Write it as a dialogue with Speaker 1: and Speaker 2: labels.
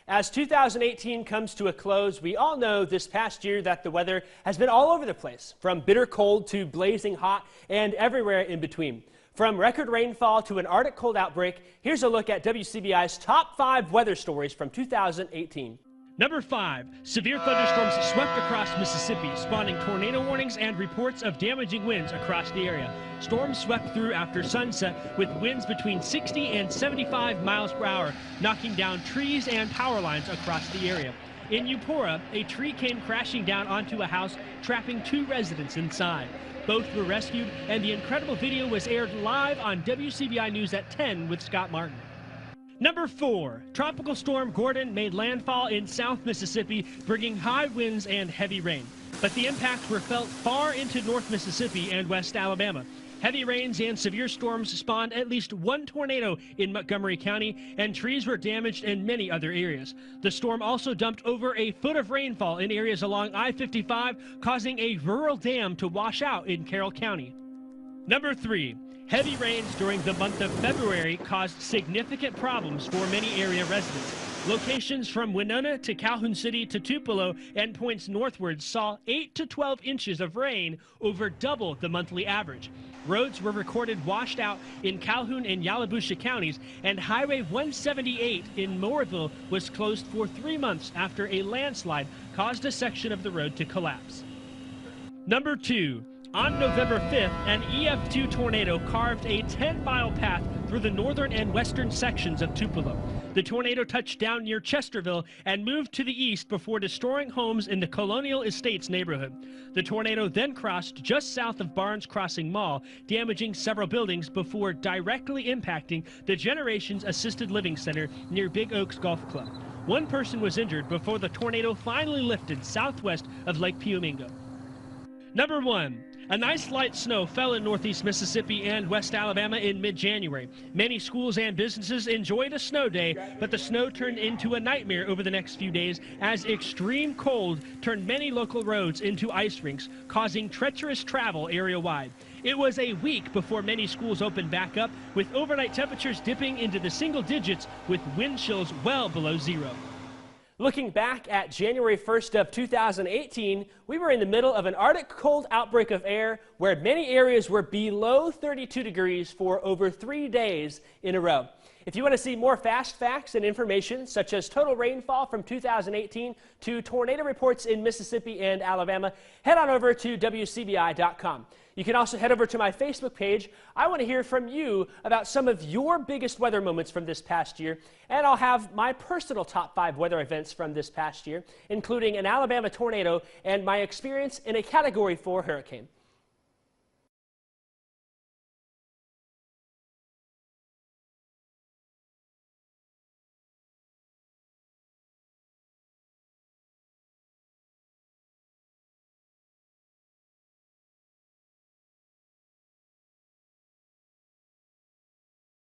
Speaker 1: As 2018 comes to a close, we all know this past year that the weather has been all over the place, from bitter cold to blazing hot and everywhere in between. From record rainfall to an Arctic cold outbreak, here's a look at WCBI's top 5 weather stories from 2018.
Speaker 2: Number 5, severe thunderstorms swept across Mississippi, spawning tornado warnings and reports of damaging winds across the area. Storms swept through after sunset with winds between 60 and 75 miles per hour, knocking down trees and power lines across the area. In Eupora, a tree came crashing down onto a house, trapping 2 residents inside. Both were rescued, and the incredible video was aired live on WCBI News at 10 with Scott Martin. Number 4, Tropical Storm Gordon made landfall in South Mississippi, bringing high winds and heavy rain. But the impacts were felt far into North Mississippi and West Alabama. Heavy rains and severe storms spawned at least 1 tornado in Montgomery County, and trees were damaged in many other areas. The storm also dumped over a foot of rainfall in areas along I-55, causing a rural dam to wash out in Carroll County. Number 3, heavy rains during the month of February caused significant problems for many area residents. Locations from Winona to Calhoun City to Tupelo and points northward saw 8 to 12 inches of rain, over double the monthly average. Roads were recorded washed out in Calhoun and Yalobusha counties, and Highway 178 in Moorville was closed for 3 months after a landslide caused a section of the road to collapse. Number 2, on November 5th, an EF2 tornado carved a 10-mile path through the northern and western sections of Tupelo. The tornado touched down near Chesterville and moved to the east before destroying homes in the Colonial Estates neighborhood. The tornado then crossed just south of Barnes Crossing Mall, damaging several buildings before directly impacting the Generations Assisted Living Center near Big Oaks Golf Club. 1 person was injured before the tornado finally lifted southwest of Lake Piomingo. Number 1, a nice light snow fell in northeast Mississippi and West Alabama in mid-January. Many schools and businesses enjoyed a snow day, but the snow turned into a nightmare over the next few days as extreme cold turned many local roads into ice rinks, causing treacherous travel area-wide. It was a week before many schools opened back up, with overnight temperatures dipping into the single digits with wind chills well below 0.
Speaker 1: Looking back at January 1st of 2018, we were in the middle of an Arctic cold outbreak of air where many areas were below 32 degrees for over 3 days in a row. If you want to see more fast facts and information, such as total rainfall from 2018 to tornado reports in Mississippi and Alabama, head on over to WCBI.com. You can also head over to my Facebook page. I want to hear from you about some of your biggest weather moments from this past year, and I'll have my personal top 5 weather events from this past year, including an Alabama tornado and my experience in a Category 4 hurricane.